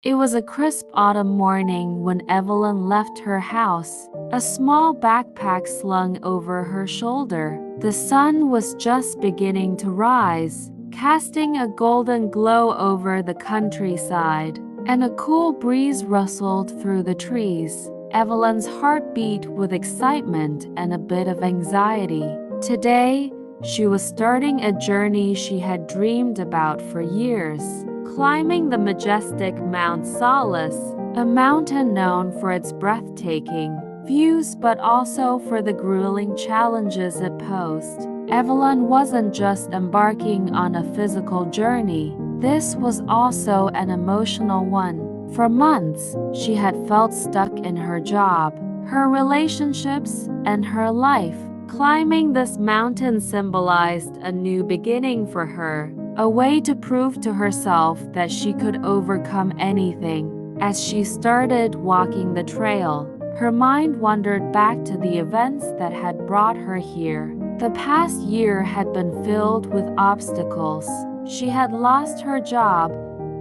It was a crisp autumn morning when Evelyn left her house, a small backpack slung over her shoulder. The sun was just beginning to rise, casting a golden glow over the countryside, and a cool breeze rustled through the trees. Evelyn's heart beat with excitement and a bit of anxiety. Today, she was starting a journey she had dreamed about for years. Climbing the majestic Mount Solace, a mountain known for its breathtaking views but also for the grueling challenges it posed. Evelyn wasn't just embarking on a physical journey, this was also an emotional one. For months, she had felt stuck in her job, her relationships, and her life. Climbing this mountain symbolized a new beginning for her, a way to prove to herself that she could overcome anything. As she started walking the trail, her mind wandered back to the events that had brought her here. The past year had been filled with obstacles. She had lost her job,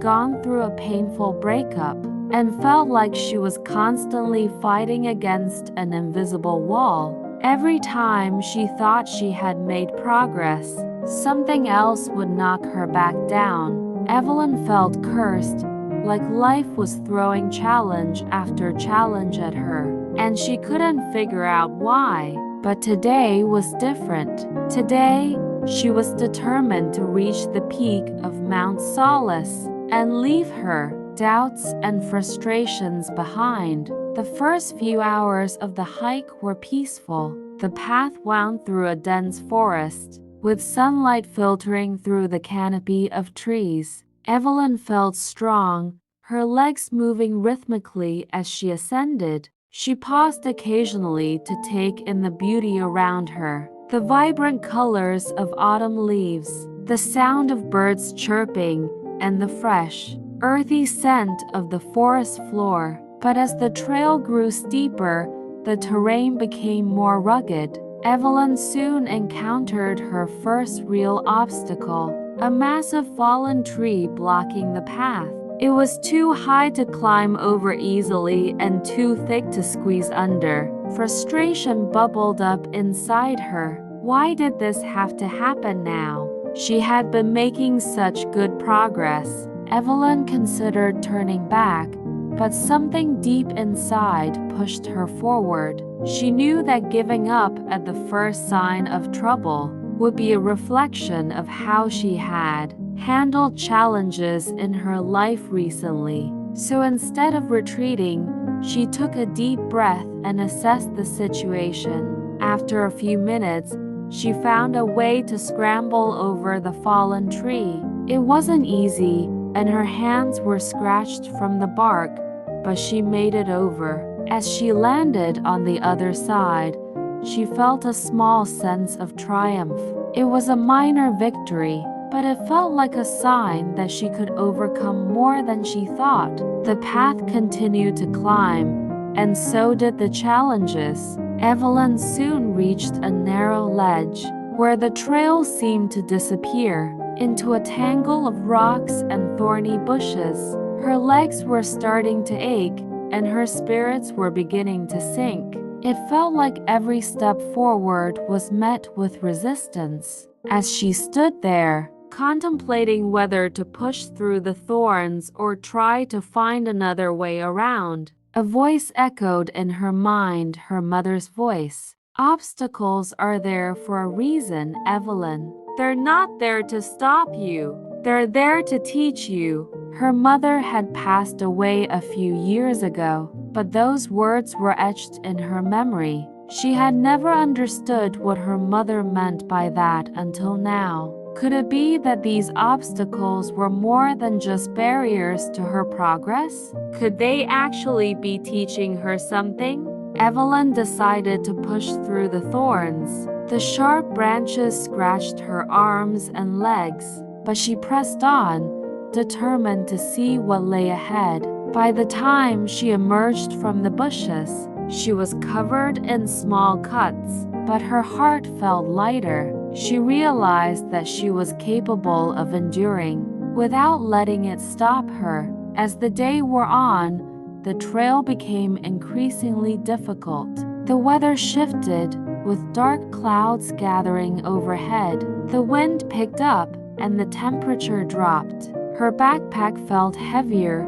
gone through a painful breakup, and felt like she was constantly fighting against an invisible wall. Every time she thought she had made progress, something else would knock her back down. Evelyn felt cursed, like life was throwing challenge after challenge at her, and she couldn't figure out why. But today was different. Today, she was determined to reach the peak of Mount Solace and leave her doubts and frustrations behind. The first few hours of the hike were peaceful. The path wound through a dense forest, with sunlight filtering through the canopy of trees. Evelyn felt strong, her legs moving rhythmically as she ascended. She paused occasionally to take in the beauty around her, the vibrant colors of autumn leaves, the sound of birds chirping, and the fresh, earthy scent of the forest floor. But as the trail grew steeper, the terrain became more rugged. Evelyn soon encountered her first real obstacle, a massive fallen tree blocking the path. It was too high to climb over easily and too thick to squeeze under. Frustration bubbled up inside her. Why did this have to happen now? She had been making such good progress. Evelyn considered turning back, but something deep inside pushed her forward. She knew that giving up at the first sign of trouble would be a reflection of how she had handled challenges in her life recently. So instead of retreating, she took a deep breath and assessed the situation. After a few minutes, she found a way to scramble over the fallen tree. It wasn't easy, and her hands were scratched from the bark, but she made it over. As she landed on the other side, she felt a small sense of triumph. It was a minor victory, but it felt like a sign that she could overcome more than she thought. The path continued to climb, and so did the challenges. Evelyn soon reached a narrow ledge, where the trail seemed to disappear into a tangle of rocks and thorny bushes. Her legs were starting to ache, and her spirits were beginning to sink. It felt like every step forward was met with resistance. As she stood there, contemplating whether to push through the thorns or try to find another way around, a voice echoed in her mind, her mother's voice. "Obstacles are there for a reason, Evelyn. They're not there to stop you. They're there to teach you." Her mother had passed away a few years ago, but those words were etched in her memory. She had never understood what her mother meant by that until now. Could it be that these obstacles were more than just barriers to her progress? Could they actually be teaching her something? Evelyn decided to push through the thorns. The sharp branches scratched her arms and legs, but she pressed on, determined to see what lay ahead. By the time she emerged from the bushes, she was covered in small cuts, but her heart felt lighter. She realized that she was capable of enduring without letting it stop her. As the day wore on, the trail became increasingly difficult. The weather shifted, with dark clouds gathering overhead. The wind picked up, and the temperature dropped. Her backpack felt heavier,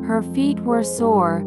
her feet were sore,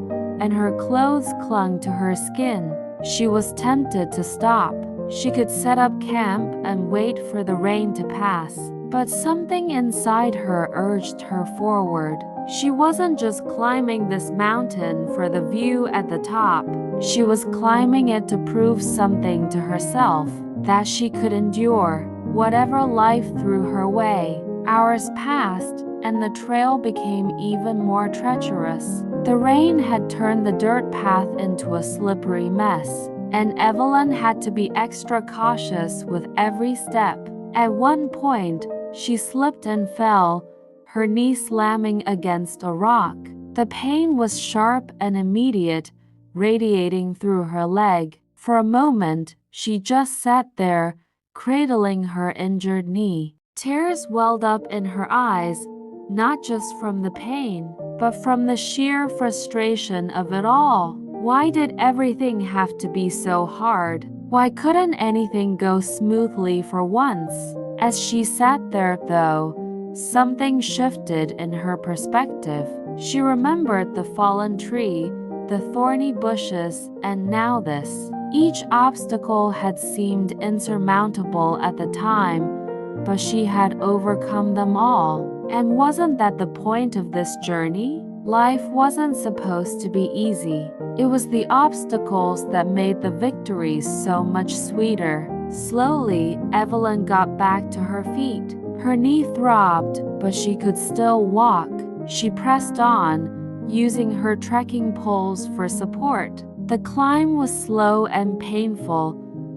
and her clothes clung to her skin. She was tempted to stop. She could set up camp and wait for the rain to pass. But something inside her urged her forward. She wasn't just climbing this mountain for the view at the top. She was climbing it to prove something to herself, that she could endure whatever life threw her way. Hours passed, and the trail became even more treacherous. The rain had turned the dirt path into a slippery mess, and Evelyn had to be extra cautious with every step. At one point, she slipped and fell, her knee slamming against a rock. The pain was sharp and immediate, radiating through her leg. For a moment, she just sat there, cradling her injured knee. Tears welled up in her eyes, not just from the pain, but from the sheer frustration of it all. Why did everything have to be so hard? Why couldn't anything go smoothly for once? As she sat there, though, something shifted in her perspective. She remembered the fallen tree, the thorny bushes, and now this. Each obstacle had seemed insurmountable at the time, but she had overcome them all. And wasn't that the point of this journey? Life wasn't supposed to be easy. It was the obstacles that made the victories so much sweeter. Slowly, Evelyn got back to her feet. Her knee throbbed, but she could still walk. She pressed on, using her trekking poles for support. The climb was slow and painful,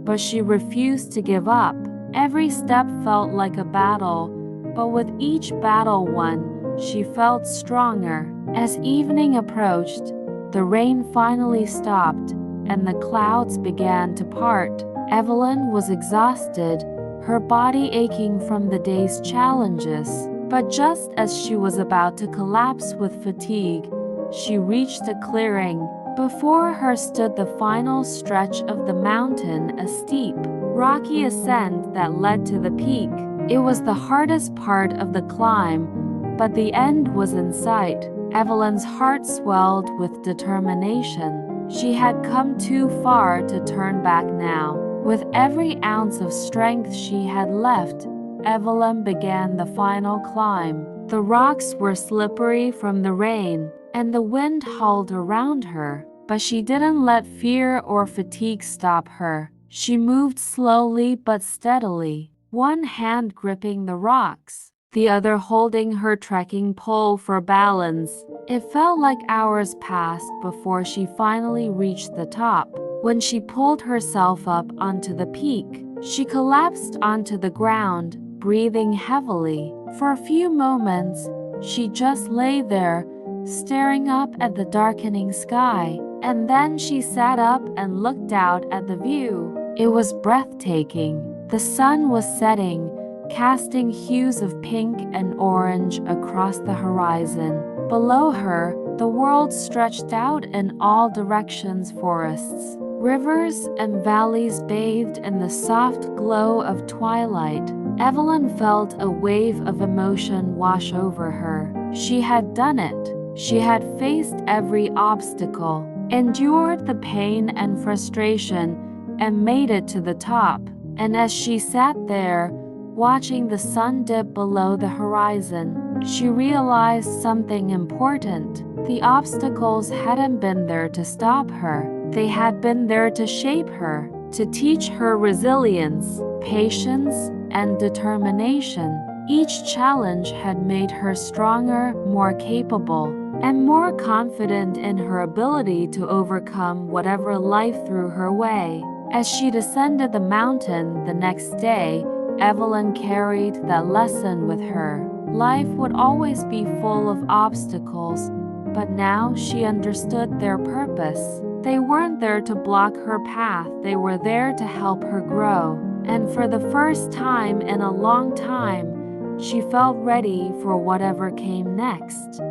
but she refused to give up. Every step felt like a battle, but with each battle won, she felt stronger. As evening approached, the rain finally stopped, and the clouds began to part. Evelyn was exhausted, her body aching from the day's challenges. But just as she was about to collapse with fatigue, she reached a clearing. Before her stood the final stretch of the mountain, a steep, rocky ascent that led to the peak. It was the hardest part of the climb, but the end was in sight. Evelyn's heart swelled with determination. She had come too far to turn back now. With every ounce of strength she had left, Evelyn began the final climb. The rocks were slippery from the rain, and the wind howled around her, but she didn't let fear or fatigue stop her. She moved slowly but steadily, one hand gripping the rocks, the other holding her trekking pole for balance. It felt like hours passed before she finally reached the top. When she pulled herself up onto the peak, she collapsed onto the ground, breathing heavily. For a few moments, she just lay there, staring up at the darkening sky. And then she sat up and looked out at the view. It was breathtaking. The sun was setting, casting hues of pink and orange across the horizon. Below her, the world stretched out in all directions: forests, rivers, and valleys bathed in the soft glow of twilight. Evelyn felt a wave of emotion wash over her. She had done it. She had faced every obstacle, endured the pain and frustration, and made it to the top. And as she sat there, watching the sun dip below the horizon, she realized something important. The obstacles hadn't been there to stop her. They had been there to shape her, to teach her resilience, patience, and determination. Each challenge had made her stronger, more capable, and more confident in her ability to overcome whatever life threw her way. As she descended the mountain the next day, Evelyn carried that lesson with her. Life would always be full of obstacles, but now she understood their purpose. They weren't there to block her path, they were there to help her grow. And for the first time in a long time, she felt ready for whatever came next.